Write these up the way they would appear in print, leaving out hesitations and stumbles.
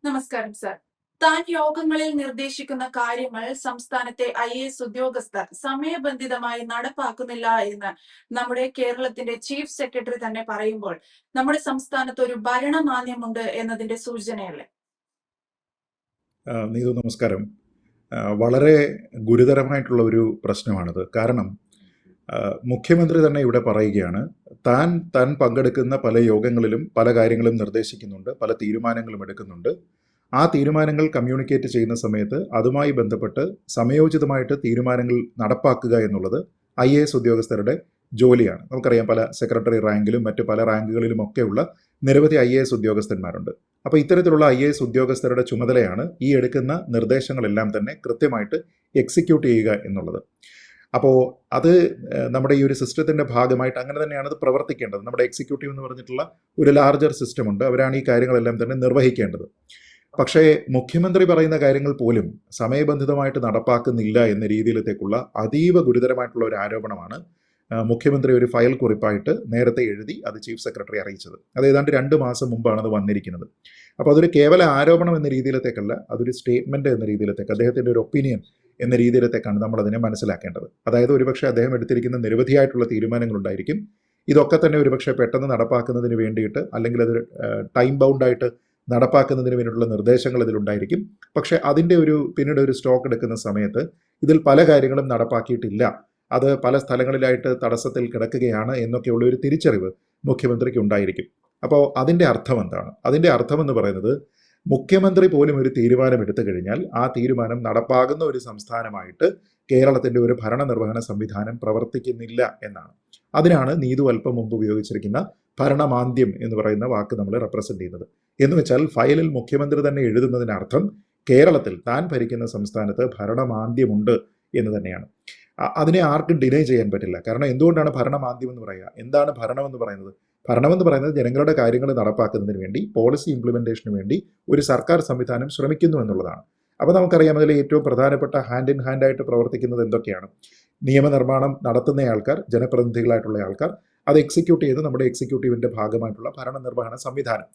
നമസ്കാരം സർ. താൻ യോഗങ്ങളിൽ നിർദ്ദേശിക്കുന്ന കാര്യങ്ങൾ സംസ്ഥാനത്തെ IAS ഉദ്യോഗസ്ഥർ സമയബന്ധിതമായി നടപ്പാക്കുന്നില്ല എന്ന് നമ്മുടെ കേരളത്തിന്റെ ചീഫ് സെക്രട്ടറി തന്നെ പറയുമ്പോൾ നമ്മുടെ സംസ്ഥാനത്ത് ഒരു ഭരണമാന്ദ്യമുണ്ട് എന്നതിന്റെ സൂചനയല്ലേ? നീതു നമസ്കാരം. വളരെ ഗുരുതരമായിട്ടുള്ള ഒരു പ്രശ്നമാണിത്. കാരണം മുഖ്യമന്ത്രി തന്നെ ഇവിടെ പറയുകയാണ്, താൻ പങ്കെടുക്കുന്ന പല യോഗങ്ങളിലും പല കാര്യങ്ങളും നിർദ്ദേശിക്കുന്നുണ്ട്, പല തീരുമാനങ്ങളും എടുക്കുന്നുണ്ട്. ആ തീരുമാനങ്ങൾ കമ്മ്യൂണിക്കേറ്റ് ചെയ്യുന്ന സമയത്ത് അതുമായി ബന്ധപ്പെട്ട് സമയോചിതമായിട്ട് തീരുമാനങ്ങൾ നടപ്പാക്കുക എന്നുള്ളത് IAS ഉദ്യോഗസ്ഥരുടെ ജോലിയാണ്. നമുക്കറിയാം, പല സെക്രട്ടറി റാങ്കിലും മറ്റു പല റാങ്കുകളിലും ഒക്കെയുള്ള നിരവധി IAS ഉദ്യോഗസ്ഥന്മാരുണ്ട്. അപ്പോൾ ഇത്തരത്തിലുള്ള IAS ഉദ്യോഗസ്ഥരുടെ ചുമതലയാണ് ഈ എടുക്കുന്ന നിർദ്ദേശങ്ങളെല്ലാം തന്നെ കൃത്യമായിട്ട് എക്സിക്യൂട്ട് ചെയ്യുക എന്നുള്ളത്. അപ്പോൾ അത് നമ്മുടെ ഈ ഒരു സിസ്റ്റത്തിൻ്റെ ഭാഗമായിട്ട് അങ്ങനെ തന്നെയാണ് അത് പ്രവർത്തിക്കേണ്ടത്. നമ്മുടെ എക്സിക്യൂട്ടീവ് എന്ന് പറഞ്ഞിട്ടുള്ള ഒരു ലാർജർ സിസ്റ്റമുണ്ട്, അവരാണ് ഈ കാര്യങ്ങളെല്ലാം തന്നെ നിർവഹിക്കേണ്ടത്. പക്ഷേ മുഖ്യമന്ത്രി പറയുന്ന കാര്യങ്ങൾ പോലും സമയബന്ധിതമായിട്ട് നടപ്പാക്കുന്നില്ല എന്ന രീതിയിലത്തേക്കുള്ള അതീവ ഗുരുതരമായിട്ടുള്ള ഒരു ആരോപണമാണ് മുഖ്യമന്ത്രി ഒരു ഫയൽ കുറിപ്പായിട്ട് നേരത്തെ എഴുതി അത് ചീഫ് സെക്രട്ടറി അറിയിച്ചത്. അത് ഏതാണ്ട് 2 മാസം മുമ്പാണ് അത് വന്നിരിക്കുന്നത്. അപ്പോൾ അതൊരു കേവല ആരോപണം എന്ന രീതിയിലത്തേക്കല്ല, അതൊരു സ്റ്റേറ്റ്മെൻറ്റ് എന്ന രീതിയിലത്തേക്ക്, അദ്ദേഹത്തിൻ്റെ ഒരു ഒപ്പീനിയൻ എന്ന രീതിയിലത്തേക്കാണ് നമ്മളതിനെ മനസ്സിലാക്കേണ്ടത്. അതായത് ഒരുപക്ഷെ അദ്ദേഹം എടുത്തിരിക്കുന്ന നിരവധിയായിട്ടുള്ള തീരുമാനങ്ങളുണ്ടായിരിക്കും. ഇതൊക്കെ തന്നെ ഒരുപക്ഷെ പെട്ടെന്ന് നടപ്പാക്കുന്നതിന് വേണ്ടിയിട്ട്, അല്ലെങ്കിൽ അത് ടൈം ബൗണ്ടായിട്ട് നടപ്പാക്കുന്നതിന് വേണ്ടിയിട്ടുള്ള നിർദ്ദേശങ്ങൾ ഇതിലുണ്ടായിരിക്കും. പക്ഷേ അതിൻ്റെ പിന്നീട് ഒരു സ്റ്റോക്ക് എടുക്കുന്ന സമയത്ത് ഇതിൽ പല കാര്യങ്ങളും നടപ്പാക്കിയിട്ടില്ല, അത് പല സ്ഥലങ്ങളിലായിട്ട് തടസ്സത്തിൽ കിടക്കുകയാണ് എന്നൊക്കെയുള്ള ഒരു തിരിച്ചറിവ് മുഖ്യമന്ത്രിക്ക് ഉണ്ടായിരിക്കും. അപ്പോൾ അതിൻ്റെ അർത്ഥം എന്താണ്? അതിൻ്റെ അർത്ഥം എന്ന് പറയുന്നത്, മുഖ്യമന്ത്രി പോലും ഒരു തീരുമാനം എടുത്തു കഴിഞ്ഞാൽ ആ തീരുമാനം നടപ്പാകുന്ന ഒരു സംസ്ഥാനമായിട്ട് കേരളത്തിൻ്റെ ഒരു ഭരണനിർവഹണ സംവിധാനം പ്രവർത്തിക്കുന്നില്ല എന്നാണ്. അതിനാണ് നീതു അല്പം മുമ്പ് ഉപയോഗിച്ചിരിക്കുന്ന ഭരണമാന്ദ്യം എന്ന് പറയുന്ന വാക്ക് നമ്മൾ റെപ്രസെൻ്റ് ചെയ്യുന്നത്. എന്ന് വെച്ചാൽ ഫയലിൽ മുഖ്യമന്ത്രി തന്നെ എഴുതുന്നതിനർത്ഥം കേരളത്തിൽ താൻ ഭരിക്കുന്ന സംസ്ഥാനത്ത് ഭരണമാന്ദ്യമുണ്ട് എന്ന് തന്നെയാണ്. അതിനെ ആർക്കും ഡിനൈ ചെയ്യാൻ പറ്റില്ല. കാരണം എന്തുകൊണ്ടാണ് ഭരണമാന്ദ്യം എന്ന് പറയുക? എന്താണ് ഭരണമെന്ന് പറയുന്നത്? ഭരണമെന്ന് പറയുന്നത് ജനങ്ങളുടെ കാര്യങ്ങൾ നടപ്പാക്കുന്നതിന് വേണ്ടി, പോളിസി ഇംപ്ലിമെൻറ്റേഷന് വേണ്ടി ഒരു സർക്കാർ സംവിധാനം ശ്രമിക്കുന്നു എന്നുള്ളതാണ്. അപ്പോൾ നമുക്കറിയാം, അതിൽ ഏറ്റവും പ്രധാനപ്പെട്ട ഹാൻഡ് ഇൻ ഹാൻഡായിട്ട് പ്രവർത്തിക്കുന്നത് എന്തൊക്കെയാണ്? നിയമനിർമ്മാണം നടത്തുന്ന ആൾക്കാർ, ജനപ്രതിനിധികളായിട്ടുള്ള ആൾക്കാർ, അത് എക്സിക്യൂട്ട് ചെയ്ത് നമ്മുടെ എക്സിക്യൂട്ടീവിൻ്റെ ഭാഗമായിട്ടുള്ള ഭരണനിർവഹണ സംവിധാനം.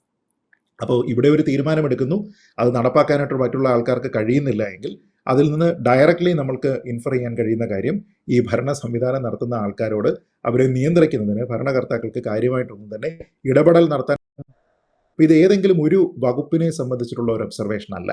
അപ്പോൾ ഇവിടെ ഒരു തീരുമാനമെടുക്കുന്നു, അത് നടപ്പാക്കാനായിട്ട് മറ്റുള്ള ആൾക്കാർക്ക് കഴിയുന്നില്ല എങ്കിൽ അതിൽ നിന്ന് ഡയറക്റ്റ്ലി നമ്മൾക്ക് ഇൻഫർ ചെയ്യാൻ കഴിയുന്ന കാര്യം, ഈ ഭരണ സംവിധാനം നടത്തുന്ന ആൾക്കാരോട് അവരെ നിയന്ത്രിക്കുന്നതിന് ഭരണകർത്താക്കൾക്ക് കാര്യമായിട്ടൊന്നും തന്നെ ഇടപെടൽ നടത്താൻ. ഇത് ഏതെങ്കിലും ഒരു വകുപ്പിനെ സംബന്ധിച്ചിട്ടുള്ള ഒരു ഒബ്സർവേഷൻ അല്ല,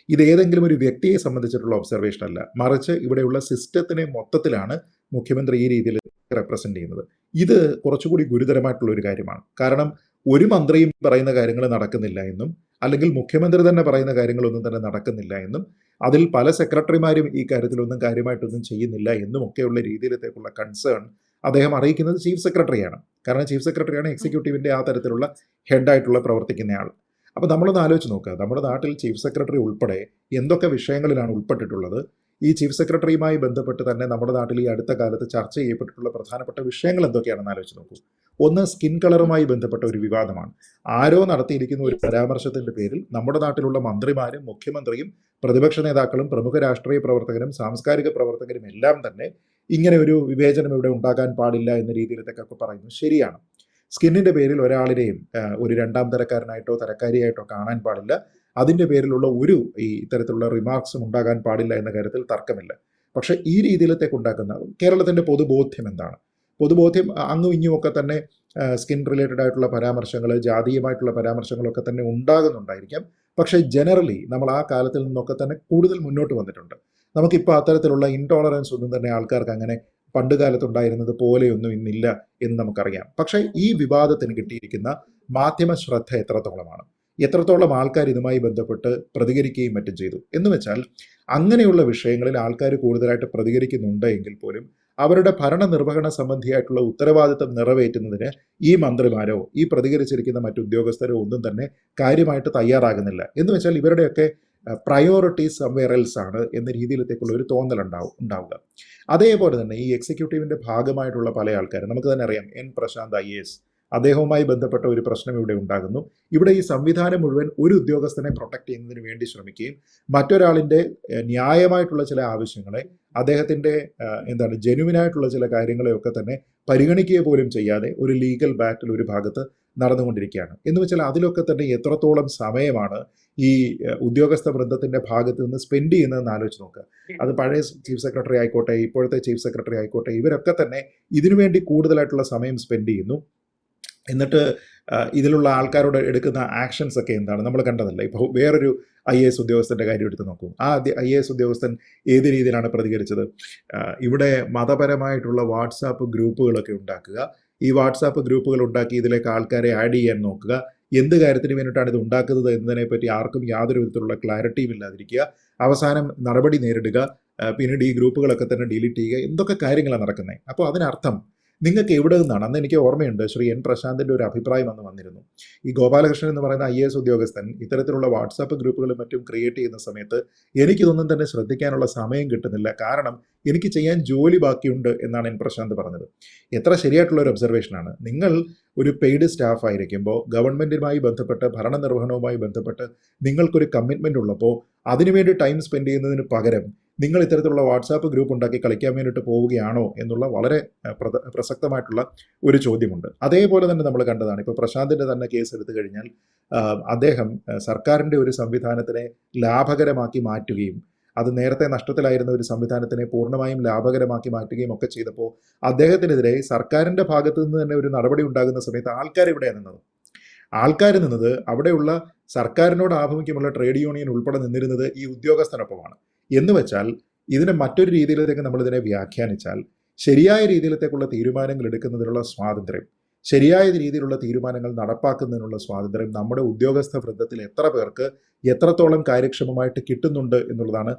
ഇത് ഏതെങ്കിലും ഒരു വ്യക്തിയെ സംബന്ധിച്ചിട്ടുള്ള ഒബ്സർവേഷൻ അല്ല, മറിച്ച് ഇവിടെയുള്ള സിസ്റ്റത്തിനെ മൊത്തത്തിലാണ് മുഖ്യമന്ത്രി ഈ രീതിയിൽ റെപ്രസെൻ്റ് ചെയ്യുന്നത്. ഇത് കുറച്ചുകൂടി ഗുരുതരമായിട്ടുള്ള ഒരു കാര്യമാണ്. കാരണം ഒരു മന്ത്രിയും പറയുന്ന കാര്യങ്ങൾ നടക്കുന്നില്ല എന്നും, അല്ലെങ്കിൽ മുഖ്യമന്ത്രി തന്നെ പറയുന്ന കാര്യങ്ങളൊന്നും തന്നെ നടക്കുന്നില്ല എന്നും, അതിൽ പല സെക്രട്ടറിമാരും ഈ കാര്യത്തിലൊന്നും കാര്യമായിട്ടൊന്നും ചെയ്യുന്നില്ല എന്നും ഒക്കെയുള്ള രീതിയിലത്തേക്കുള്ള കൺസേൺ അദ്ദേഹം അറിയിക്കുന്നത് ചീഫ് സെക്രട്ടറിയാണ്. കാരണം ചീഫ് സെക്രട്ടറിയാണ് എക്സിക്യൂട്ടീവിൻ്റെ ആ തരത്തിലുള്ള ഹെഡായിട്ടുള്ള പ്രവർത്തിക്കുന്നയാൾ. അപ്പോൾ നമ്മളൊന്ന് ആലോചിച്ച് നോക്കുക, നമ്മുടെ നാട്ടിൽ ചീഫ് സെക്രട്ടറി ഉൾപ്പെടെ എന്തൊക്കെ വിഷയങ്ങളിലാണ് ഉൾപ്പെട്ടിട്ടുള്ളത്. ഈ ചീഫ് സെക്രട്ടറിയുമായി ബന്ധപ്പെട്ട് തന്നെ നമ്മുടെ നാട്ടിൽ ഈ അടുത്ത കാലത്ത് ചർച്ച ചെയ്യപ്പെട്ടിട്ടുള്ള പ്രധാനപ്പെട്ട വിഷയങ്ങൾ എന്തൊക്കെയാണെന്ന് ആലോചിച്ച് നോക്കൂ. ഒന്ന്, സ്കിൻ കളറുമായി ബന്ധപ്പെട്ട ഒരു വിവാദമാണ്. ആരോ നടത്തിയിരിക്കുന്ന ഒരു പരാമർശത്തിൻ്റെ പേരിൽ നമ്മുടെ നാട്ടിലുള്ള മന്ത്രിമാരും മുഖ്യമന്ത്രിയും പ്രതിപക്ഷ നേതാക്കളും പ്രമുഖ രാഷ്ട്രീയ പ്രവർത്തകരും സാംസ്കാരിക പ്രവർത്തകരും എല്ലാം തന്നെ ഇങ്ങനെ ഒരു വിവേചനം ഇവിടെ ഉണ്ടാകാൻ പാടില്ല എന്ന രീതിയിലത്തേക്കൊക്കെ പറയുന്നു. ശരിയാണ്, സ്കിന്നിൻ്റെ പേരിൽ ഒരാളിനെയും ഒരു 2ാം തരക്കാരനായിട്ടോ തരക്കാരിയായിട്ടോ കാണാൻ പാടില്ല. അതിൻ്റെ പേരിലുള്ള ഒരു ഇത്തരത്തിലുള്ള റിമാർക്സും ഉണ്ടാകാൻ പാടില്ല എന്ന കാര്യത്തിൽ തർക്കമില്ല. പക്ഷേ ഈ രീതിയിലത്തേക്ക് ഉണ്ടാക്കുന്ന കേരളത്തിൻ്റെ പൊതുബോധ്യം എന്താണ്? പൊതുബോധ്യം അങ്ങും ഇങ്ങുമൊക്കെ തന്നെ സ്കിൻ റിലേറ്റഡ് ആയിട്ടുള്ള പരാമർശങ്ങൾ, ജാതീയമായിട്ടുള്ള പരാമർശങ്ങളൊക്കെ തന്നെ ഉണ്ടാകുന്നുണ്ടായിരിക്കാം. പക്ഷേ ജനറലി നമ്മൾ ആ കാലത്തിൽ നിന്നൊക്കെ തന്നെ കൂടുതൽ മുന്നോട്ട് വന്നിട്ടുണ്ട്. നമുക്കിപ്പോൾ അത്തരത്തിലുള്ള ഇൻടോളറൻസ് ഒന്നും തന്നെ ആൾക്കാർക്ക് അങ്ങനെ പണ്ട് കാലത്തുണ്ടായിരുന്നത് പോലെയൊന്നും ഇന്നില്ല എന്ന് നമുക്കറിയാം. പക്ഷേ ഈ വിവാദത്തിന് കിട്ടിയിരിക്കുന്ന മാധ്യമ ശ്രദ്ധ എത്രത്തോളം ആൾക്കാർ ഇതുമായി ബന്ധപ്പെട്ട് പ്രതികരിക്കുകയും മറ്റും ചെയ്തു എന്ന് വെച്ചാൽ, അങ്ങനെയുള്ള വിഷയങ്ങളിൽ ആൾക്കാർ കൂടുതലായിട്ട് പ്രതികരിക്കുന്നുണ്ട് എങ്കിൽ പോലും അവരുടെ ഭരണനിർവഹണ സംബന്ധിയായിട്ടുള്ള ഉത്തരവാദിത്തം നിറവേറ്റുന്നതിന് ഈ മന്ത്രിമാരോ ഈ പ്രതികരിച്ചിരിക്കുന്ന മറ്റു ഉദ്യോഗസ്ഥരോ ഒന്നും തന്നെ കാര്യമായിട്ട് തയ്യാറാകുന്നില്ല. എന്ന് വെച്ചാൽ ഇവരുടെയൊക്കെ പ്രയോറിറ്റി സംവെയർ എൽസ് ആണ് എന്ന രീതിയിലത്തേക്കുള്ള ഒരു തോന്നൽ ഉണ്ടാവുക. അതേപോലെ തന്നെ ഈ എക്സിക്യൂട്ടീവിൻ്റെ ഭാഗമായിട്ടുള്ള പല ആൾക്കാരും നമുക്ക് തന്നെ അറിയാം. N. പ്രശാന്ത് IAS, അദ്ദേഹവുമായി ബന്ധപ്പെട്ട ഒരു പ്രശ്നം ഇവിടെ ഉണ്ടാകുന്നു. ഇവിടെ ഈ സംവിധാനം മുഴുവൻ ഒരു ഉദ്യോഗസ്ഥനെ പ്രൊട്ടക്ട് ചെയ്യുന്നതിന് വേണ്ടി ശ്രമിക്കുകയും മറ്റൊരാളിൻ്റെ ന്യായമായിട്ടുള്ള ചില ആവശ്യങ്ങളെ അദ്ദേഹത്തിൻ്റെ ജെനുവിനായിട്ടുള്ള ചില കാര്യങ്ങളെയൊക്കെ തന്നെ പരിഗണിക്കുക പോലും ചെയ്യാതെ ഒരു ലീഗൽ ബാറ്റിൽ ഒരു ഭാഗത്ത് നടന്നുകൊണ്ടിരിക്കുകയാണ്. എന്ന് വെച്ചാൽ അതിലൊക്കെ തന്നെ എത്രത്തോളം സമയമാണ് ഈ ഉദ്യോഗസ്ഥ വൃന്ദത്തിൻ്റെ ഭാഗത്ത് നിന്ന് സ്പെൻഡ് ചെയ്യുന്നതെന്ന് ആലോചിച്ച് നോക്കുക. അത് പഴയ ചീഫ് സെക്രട്ടറി ആയിക്കോട്ടെ, ഇപ്പോഴത്തെ ചീഫ് സെക്രട്ടറി ആയിക്കോട്ടെ, ഇവരൊക്കെ തന്നെ ഇതിനുവേണ്ടി കൂടുതലായിട്ടുള്ള സമയം സ്പെൻഡ് ചെയ്യുന്നു. എന്നിട്ട് ഇതിലുള്ള ആൾക്കാരോട് എടുക്കുന്ന ആക്ഷൻസ് ഒക്കെ എന്താണ് നമ്മൾ കണ്ടതല്ല. ഇപ്പോൾ വേറൊരു IAS ഉദ്യോഗസ്ഥൻ്റെ കാര്യം എടുത്ത് നോക്കൂ. ആ IAS ഉദ്യോഗസ്ഥൻ ഏത് രീതിയിലാണ് പ്രതികരിച്ചത്? ഇവിടെ മതപരമായിട്ടുള്ള വാട്സാപ്പ് ഗ്രൂപ്പുകളൊക്കെ ഉണ്ടാക്കുക, ഈ വാട്സാപ്പ് ഗ്രൂപ്പുകൾ ഉണ്ടാക്കി ഇതിലേക്ക് ആൾക്കാരെ ആഡ് ചെയ്യാൻ നോക്കുക, എന്ത് കാര്യത്തിന് വേണ്ടിയിട്ടാണ് ഇത് ഉണ്ടാക്കുന്നത് എന്നതിനെപ്പറ്റി ആർക്കും യാതൊരു വിധത്തിലുള്ള ക്ലാരിറ്റിയും ഇല്ലാതിരിക്കുക, അവസാനം നടപടി നേരിടുക, പിന്നീട് ഈ ഗ്രൂപ്പുകളൊക്കെ തന്നെ ഡിലീറ്റ് ചെയ്യുക, എന്തൊക്കെ കാര്യങ്ങളാണ് നടക്കുന്നത്. അപ്പോൾ അതിനർത്ഥം നിങ്ങൾക്ക് എവിടെ നിന്നാണ്? അന്ന് എനിക്ക് ഓർമ്മയുണ്ട്, ശ്രീ N. പ്രശാന്തിൻ്റെ ഒരു അഭിപ്രായം അന്ന് വന്നിരുന്നു. ഈ ഗോപാലകൃഷ്ണൻ എന്ന് പറയുന്ന IAS ഉദ്യോഗസ്ഥൻ ഇത്തരത്തിലുള്ള വാട്സാപ്പ് ഗ്രൂപ്പുകളും മറ്റും ക്രിയേറ്റ് ചെയ്യുന്ന സമയത്ത് എനിക്കിതൊന്നും തന്നെ ശ്രദ്ധിക്കാനുള്ള സമയം കിട്ടുന്നില്ല, കാരണം എനിക്ക് ചെയ്യാൻ ജോലി ബാക്കിയുണ്ട് എന്നാണ് N. പ്രശാന്ത് പറഞ്ഞത്. എത്ര ശരിയായിട്ടുള്ള ഒരു ഒബ്സർവേഷനാണ്. നിങ്ങൾ ഒരു പെയ്ഡ് സ്റ്റാഫ് ആയിരിക്കുമ്പോൾ ഗവൺമെൻറ്റുമായി ബന്ധപ്പെട്ട് ഭരണനിർവഹണവുമായി ബന്ധപ്പെട്ട് നിങ്ങൾക്കൊരു കമ്മിറ്റ്മെൻ്റ് ഉള്ളപ്പോൾ അതിനുവേണ്ടി ടൈം സ്പെൻഡ് ചെയ്യുന്നതിന് പകരം നിങ്ങൾ ഇത്തരത്തിലുള്ള വാട്സാപ്പ് ഗ്രൂപ്പ് ഉണ്ടാക്കി കളിക്കാൻ വേണ്ടിയിട്ട് പോവുകയാണോ എന്നുള്ള വളരെ പ്രസക്തമായിട്ടുള്ള ഒരു ചോദ്യമുണ്ട്. അതേപോലെ തന്നെ നമ്മൾ കണ്ടതാണ്, ഇപ്പോൾ പ്രശാന്തിൻ്റെ തന്നെ കേസ് എടുത്തു കഴിഞ്ഞാൽ അദ്ദേഹം സർക്കാരിൻ്റെ ഒരു സംവിധാനത്തിനെ ലാഭകരമാക്കി മാറ്റുകയും അത് നേരത്തെ നഷ്ടത്തിലായിരുന്ന ഒരു സംവിധാനത്തിനെ പൂർണ്ണമായും ലാഭകരമാക്കി മാറ്റുകയും ഒക്കെ ചെയ്തപ്പോൾ അദ്ദേഹത്തിനെതിരെ സർക്കാരിൻ്റെ ഭാഗത്തു നിന്ന് തന്നെ ഒരു നടപടി ഉണ്ടാകുന്ന സമയത്ത് ആൾക്കാർ എവിടെയാണ് നിന്നത്? ആൾക്കാർ നിന്നത് അവിടെയുള്ള സർക്കാരിനോട് ആഭിമുഖ്യമുള്ള ട്രേഡ് യൂണിയൻ ഉൾപ്പെടെ നിന്നിരുന്നത് ഈ ഉദ്യോഗസ്ഥനൊപ്പമാണ്. എന്ന് വെച്ചാൽ ഇതിനെ മറ്റൊരു രീതിയിലേക്ക് നമ്മളിതിനെ വ്യാഖ്യാനിച്ചാൽ ശരിയായ രീതിയിലത്തേക്കുള്ള തീരുമാനങ്ങൾ എടുക്കുന്നതിനുള്ള സ്വാതന്ത്ര്യം, ശരിയായ രീതിയിലുള്ള തീരുമാനങ്ങൾ നടപ്പാക്കുന്നതിനുള്ള സ്വാതന്ത്ര്യം നമ്മുടെ ഉദ്യോഗസ്ഥ വൃന്ദത്തിൽ എത്ര പേർക്ക് എത്രത്തോളം കാര്യക്ഷമമായിട്ട് കിട്ടുന്നുണ്ട് എന്നുള്ളതാണ്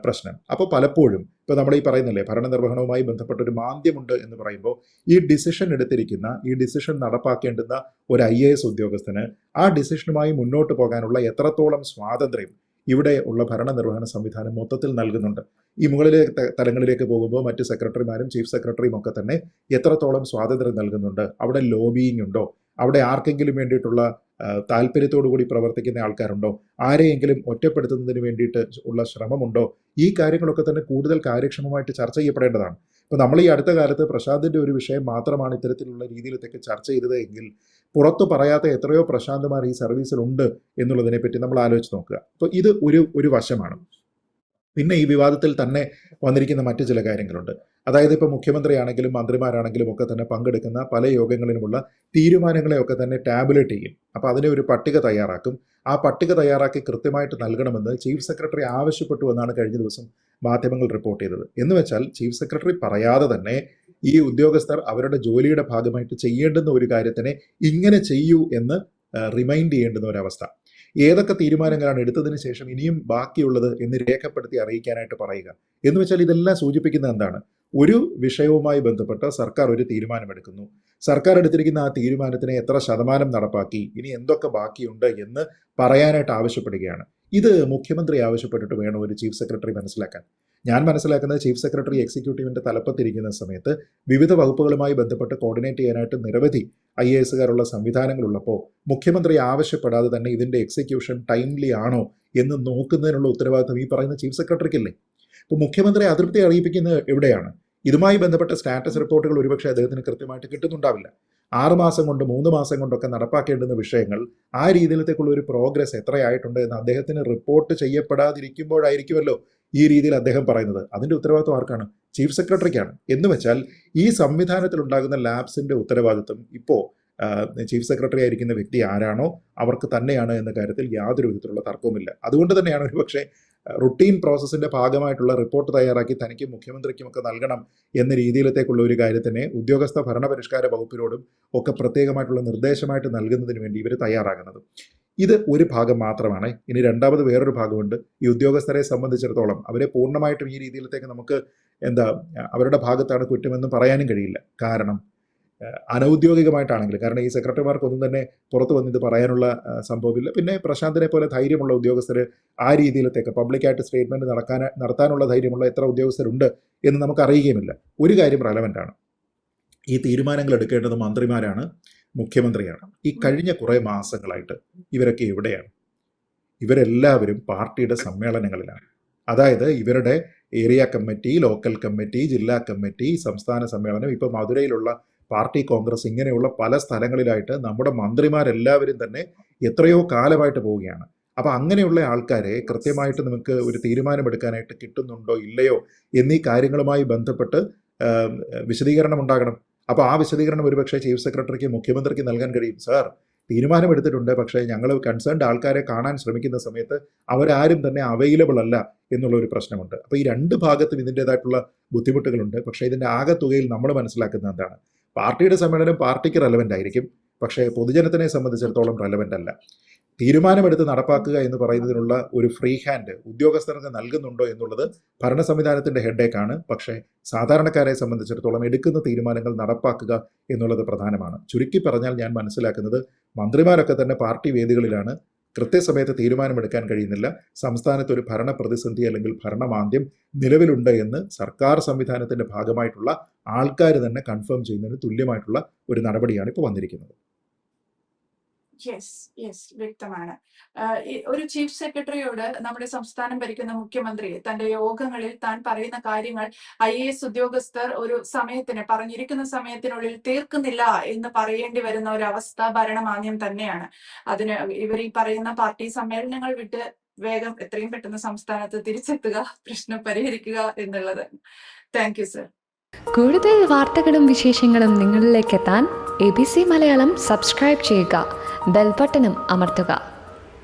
പ്രശ്നം. അപ്പോൾ പലപ്പോഴും ഇപ്പോൾ നമ്മൾ ഈ പറയുന്നില്ലേ, ഭരണനിർവഹണവുമായി ബന്ധപ്പെട്ട ഒരു മാന്ദ്യമുണ്ട് എന്ന് പറയുമ്പോൾ ഈ ഡിസിഷൻ എടുത്തിരിക്കുന്ന, ഈ ഡിസിഷൻ നടപ്പാക്കേണ്ടുന്ന ഒരു IAS ഉദ്യോഗസ്ഥന് ആ ഡിസിഷനുമായി മുന്നോട്ട് പോകാനുള്ള എത്രത്തോളം സ്വാതന്ത്ര്യം ഇവിടെ ഉള്ള ഭരണനിർവഹണ സംവിധാനം മൊത്തത്തിൽ നൽകുന്നുണ്ട്. ഈ മുകളിലെ തലങ്ങളിലേക്ക് പോകുമ്പോൾ മറ്റ് സെക്രട്ടറിമാരും ചീഫ് സെക്രട്ടറിയും ഒക്കെ തന്നെ എത്രത്തോളം സ്വാതന്ത്ര്യം നൽകുന്നുണ്ട്? അവിടെ ലോബിയിങ് ഉണ്ടോ? അവിടെ ആർക്കെങ്കിലും വേണ്ടിയിട്ടുള്ള താല്പര്യത്തോടു കൂടി പ്രവർത്തിക്കുന്ന ആൾക്കാരുണ്ടോ? ആരെയെങ്കിലും ഒറ്റപ്പെടുത്തുന്നതിന് വേണ്ടിയിട്ട് ഉള്ള ശ്രമമുണ്ടോ? ഈ കാര്യങ്ങളൊക്കെ തന്നെ കൂടുതൽ കാര്യക്ഷമമായിട്ട് ചർച്ച ചെയ്യപ്പെടേണ്ടതാണ്. ഇപ്പോൾ നമ്മൾ ഈ അടുത്ത കാലത്ത് പ്രശാന്തിൻ്റെ ഒരു വിഷയം മാത്രമാണ് ഇത്തരത്തിലുള്ള രീതിയിലത്തേക്ക് ചർച്ച ചെയ്തത് എങ്കിൽ പുറത്തു പറയാത്ത എത്രയോ പ്രശാന്തമാർ ഈ സർവീസിലുണ്ട് എന്നുള്ളതിനെപ്പറ്റി നമ്മൾ ആലോചിച്ച് നോക്കുക. അപ്പോൾ ഇത് ഒരു വശമാണ്. പിന്നെ ഈ വിവാദത്തിൽ തന്നെ വന്നിരിക്കുന്ന മറ്റു ചില കാര്യങ്ങളുണ്ട്. അതായത് ഇപ്പോൾ മുഖ്യമന്ത്രിയാണെങ്കിലും മന്ത്രിമാരാണെങ്കിലും ഒക്കെ തന്നെ പങ്കെടുക്കുന്ന പല യോഗങ്ങളിലുമുള്ള തീരുമാനങ്ങളെയൊക്കെ തന്നെ ടാബുലേറ്റ് ചെയ്യും. അപ്പോൾ അതിനെ ഒരു പട്ടിക തയ്യാറാക്കും. ആ പട്ടിക തയ്യാറാക്കി കൃത്യമായിട്ട് നൽകണമെന്ന് ചീഫ് സെക്രട്ടറി ആവശ്യപ്പെട്ടു എന്നാണ് കഴിഞ്ഞ ദിവസം മാധ്യമങ്ങൾ റിപ്പോർട്ട് ചെയ്തത്. എന്ന് വെച്ചാൽ ചീഫ് സെക്രട്ടറി പറയാതെ തന്നെ ഈ ഉദ്യോഗസ്ഥർ അവരുടെ ജോലിയുടെ ഭാഗമായിട്ട് ചെയ്യേണ്ടുന്ന ഒരു കാര്യത്തിനെ ഇങ്ങനെ ചെയ്യൂ എന്ന് റിമൈൻഡ് ചെയ്യേണ്ടുന്ന ഒരവസ്ഥ. ഏതൊക്കെ തീരുമാനങ്ങളാണ് എടുത്തതിന് ശേഷം ഇനിയും ബാക്കിയുള്ളത് എന്ന് രേഖപ്പെടുത്തി അറിയിക്കാനായിട്ട് പറയുക. എന്ന് വെച്ചാൽ ഇതെല്ലാം സൂചിപ്പിക്കുന്നത് എന്താണ്? ഒരു വിഷയവുമായി ബന്ധപ്പെട്ട് സർക്കാർ ഒരു തീരുമാനമെടുക്കുന്നു, സർക്കാർ എടുത്തിരിക്കുന്ന ആ തീരുമാനത്തിനെ എത്ര ശതമാനം നടപ്പാക്കി, ഇനി എന്തൊക്കെ ബാക്കിയുണ്ട് എന്ന് പറയാനായിട്ട് ആവശ്യപ്പെടുകയാണ്. ഇത് മുഖ്യമന്ത്രി ആവശ്യപ്പെട്ടിട്ട് വേണം ഒരു ചീഫ് സെക്രട്ടറി മനസ്സിലാക്കാൻ. ഞാൻ മനസ്സിലാക്കുന്നത് ചീഫ് സെക്രട്ടറി എക്സിക്യൂട്ടീവിൻ്റെ തലപ്പത്തിരിക്കുന്ന സമയത്ത് വിവിധ വകുപ്പുകളുമായി ബന്ധപ്പെട്ട് കോർഡിനേറ്റ് ചെയ്യാനായിട്ട് നിരവധി IASകാരുള്ള സംവിധാനങ്ങളുള്ളപ്പോൾ മുഖ്യമന്ത്രി ആവശ്യപ്പെടാതെ തന്നെ ഇതിൻ്റെ എക്സിക്യൂഷൻ ടൈംലി ആണോ എന്ന് നോക്കുന്നതിനുള്ള ഉത്തരവാദിത്വം ഈ പറയുന്ന ചീഫ് സെക്രട്ടറിക്കല്ലേ? ഇപ്പോൾ മുഖ്യമന്ത്രി അതൃപ്തി അറിയിപ്പിക്കുന്നത് എവിടെയാണ്? ഇതുമായി ബന്ധപ്പെട്ട സ്റ്റാറ്റസ് റിപ്പോർട്ടുകൾ ഒരുപക്ഷെ അദ്ദേഹത്തിന് കൃത്യമായിട്ട് കിട്ടുന്നുണ്ടാവില്ല. 6 മാസം കൊണ്ട് 3 മാസം കൊണ്ടൊക്കെ നടപ്പാക്കേണ്ടുന്ന വിഷയങ്ങൾ ആ രീതിയിലത്തേക്കുള്ള ഒരു പ്രോഗ്രസ് എത്രയായിട്ടുണ്ട് എന്ന് അദ്ദേഹത്തിന് റിപ്പോർട്ട് ചെയ്യപ്പെടാതിരിക്കുമ്പോഴായിരിക്കുമല്ലോ ഈ രീതിയിൽ അദ്ദേഹം പറയുന്നത്. അതിൻ്റെ ഉത്തരവാദിത്വം ആർക്കാണ്? ചീഫ് സെക്രട്ടറിക്കാണ്. എന്ന് വെച്ചാൽ ഈ സംവിധാനത്തിലുണ്ടാകുന്ന ലാബ്സിൻ്റെ ഉത്തരവാദിത്വം ഇപ്പോൾ ചീഫ് സെക്രട്ടറി ആയിരിക്കുന്ന വ്യക്തി ആരാണോ അവർക്ക് തന്നെയാണ് എന്ന കാര്യത്തിൽ യാതൊരു വിധത്തിലുള്ള തർക്കവുമില്ല. അതുകൊണ്ട് തന്നെയാണ് ഒരുപക്ഷെ റുട്ടീൻ പ്രോസസ്സിൻ്റെ ഭാഗമായിട്ടുള്ള റിപ്പോർട്ട് തയ്യാറാക്കി തനിക്കും മുഖ്യമന്ത്രിക്കുമൊക്കെ നൽകണം എന്ന രീതിയിലത്തേക്കുള്ള ഒരു കാര്യത്തിനെ ഉദ്യോഗസ്ഥ ഭരണപരിഷ്കാര വകുപ്പിനോടും ഒക്കെ പ്രത്യേകമായിട്ടുള്ള നിർദ്ദേശമായിട്ട് നൽകുന്നതിന് വേണ്ടി ഇവർ തയ്യാറാകുന്നത്. ഇത് ഒരു ഭാഗം മാത്രമാണ്. ഇനി രണ്ടാമത് വേറൊരു ഭാഗമുണ്ട്. ഈ ഉദ്യോഗസ്ഥരെ സംബന്ധിച്ചിടത്തോളം അവരെ പൂർണ്ണമായിട്ടും ഈ രീതിയിലത്തേക്ക് നമുക്ക് അവരുടെ ഭാഗത്താണ് കുറ്റമെന്ന് പറയാനും കഴിയില്ല. കാരണം അനൗദ്യോഗികമായിട്ടാണെങ്കിലും, കാരണം ഈ സെക്രട്ടറിമാർക്കൊന്നും തന്നെ പുറത്ത് വന്നിത് പറയാനുള്ള സംഭവമില്ല. പിന്നെ പ്രശാന്തിനെ പോലെ ധൈര്യമുള്ള ഉദ്യോഗസ്ഥർ ആ രീതിയിലത്തേക്ക് പബ്ലിക്കായിട്ട് സ്റ്റേറ്റ്മെൻറ്റ് നടത്താനുള്ള ധൈര്യമുള്ള എത്ര ഉദ്യോഗസ്ഥരുണ്ട് എന്ന് നമുക്ക് അറിയുകയുമില്ല. ഒരു കാര്യം റെലവൻ്റാണ്, ഈ തീരുമാനങ്ങൾ എടുക്കേണ്ടത് മന്ത്രിമാരാണ്, മുഖ്യമന്ത്രിയാണ്. ഈ കഴിഞ്ഞ കുറേ മാസങ്ങളായിട്ട് ഇവരൊക്കെ എവിടെയാണ്? ഇവരെല്ലാവരും പാർട്ടിയുടെ സമ്മേളനങ്ങളിലാണ്. അതായത് ഇവരുടെ ഏരിയ കമ്മിറ്റി, ലോക്കൽ കമ്മിറ്റി, ജില്ലാ കമ്മിറ്റി, സംസ്ഥാന സമ്മേളനം, ഇപ്പോൾ മധുരയിലുള്ള പാർട്ടി കോൺഗ്രസ്, ഇങ്ങനെയുള്ള പല സ്ഥലങ്ങളിലായിട്ട് നമ്മുടെ മന്ത്രിമാരെല്ലാവരും തന്നെ എത്രയോ കാലമായിട്ട് പോവുകയാണ്. അപ്പോൾ അങ്ങനെയുള്ള ആൾക്കാരെ കൃത്യമായിട്ട് നമുക്ക് ഒരു തീരുമാനമെടുക്കാനായിട്ട് കിട്ടുന്നുണ്ടോ ഇല്ലയോ എന്നീ കാര്യങ്ങളുമായി ബന്ധപ്പെട്ട് വിശദീകരണം ഉണ്ടാകണം. അപ്പോൾ ആ വിശദീകരണം ഒരുപക്ഷെ ചീഫ് സെക്രട്ടറിക്ക്, മുഖ്യമന്ത്രിക്ക് നൽകാൻ കഴിയും. സാർ, തീരുമാനമെടുത്തിട്ടുണ്ട്, പക്ഷേ ഞങ്ങൾ കൺസേൺഡ് ആൾക്കാരെ കാണാൻ ശ്രമിക്കുന്ന സമയത്ത് അവരാരും തന്നെ അവൈലബിൾ അല്ല എന്നുള്ള ഒരു പ്രശ്നമുണ്ട്. അപ്പോൾ ഈ രണ്ട് ഭാഗത്തും ഇതിൻ്റെതായിട്ടുള്ള ബുദ്ധിമുട്ടുകളുണ്ട്. പക്ഷേ ഇതിൻ്റെ ആകെത്തുകയിൽ നമ്മൾ മനസ്സിലാക്കുന്നത് എന്താണ്? പാർട്ടിയുടെ സമ്മേളനം പാർട്ടിക്ക് റെലവൻ്റ് ആയിരിക്കും, പക്ഷേ പൊതുജനത്തിനെ സംബന്ധിച്ചിടത്തോളം റെലവൻ്റ് അല്ല. തീരുമാനമെടുത്ത് നടപ്പാക്കുക എന്ന് പറയുന്നതിനുള്ള ഒരു ഫ്രീ ഹാൻഡ് ഉദ്യോഗസ്ഥർക്ക് നൽകുന്നുണ്ടോ എന്നുള്ളത് ഭരണ സംവിധാനത്തിൻ്റെ ഹെഡേക്കാണ്. പക്ഷേ സാധാരണക്കാരെ സംബന്ധിച്ചിടത്തോളം എടുക്കുന്ന തീരുമാനങ്ങൾ നടപ്പാക്കുക എന്നുള്ളത് പ്രധാനമാണ്. ചുരുക്കി പറഞ്ഞാൽ ഞാൻ മനസ്സിലാക്കുന്നത് മന്ത്രിമാരൊക്കെ തന്നെ പാർട്ടി വേദികളിലാണ്, കൃത്യസമയത്ത് തീരുമാനമെടുക്കാൻ കഴിയുന്നില്ല. സംസ്ഥാനത്ത് ഒരു ഭരണ പ്രതിസന്ധി അല്ലെങ്കിൽ ഭരണമാന്ദ്യം നിലവിലുണ്ട് എന്ന് സർക്കാർ സംവിധാനത്തിൻ്റെ ഭാഗമായിട്ടുള്ള ആൾക്കാർ തന്നെ കൺഫേം ചെയ്യുന്നതിന് തുല്യമായിട്ടുള്ള ഒരു നടപടിയാണ് ഇപ്പോൾ വന്നിരിക്കുന്നത്. യെസ്, വ്യക്തമാണ്. ഒരു ചീഫ് സെക്രട്ടറിയോട് നമ്മുടെ സംസ്ഥാനം ഭരിക്കുന്ന മുഖ്യമന്ത്രി തന്റെ യോഗങ്ങളിൽ താൻ പറയുന്ന കാര്യങ്ങൾ IAS ഉദ്യോഗസ്ഥർ ഒരു സമയത്തിന്, പറഞ്ഞിരിക്കുന്ന സമയത്തിനുള്ളിൽ തീർക്കുന്നില്ല എന്ന് പറയേണ്ടി വരുന്ന ഒരു അവസ്ഥ ഭരണമാന്ദ്യം തന്നെയാണ്. അതിന് ഇവർ ഈ പറയുന്ന പാർട്ടി സമ്മേളനങ്ങൾ വിട്ട് വേഗം എത്രയും പെട്ടെന്ന് സംസ്ഥാനത്ത് തിരിച്ചെത്തുക, പ്രശ്നം പരിഹരിക്കുക എന്നുള്ളത്. Thank you sir. കൂടുതൽ വാർത്തകളും വിശേഷങ്ങളും നിങ്ങളിലേക്ക് എത്താൻ ABC മലയാളം സബ്സ്ക്രൈബ് ചെയ്യുക, ബെൽ ബട്ടണും അമർത്തുക.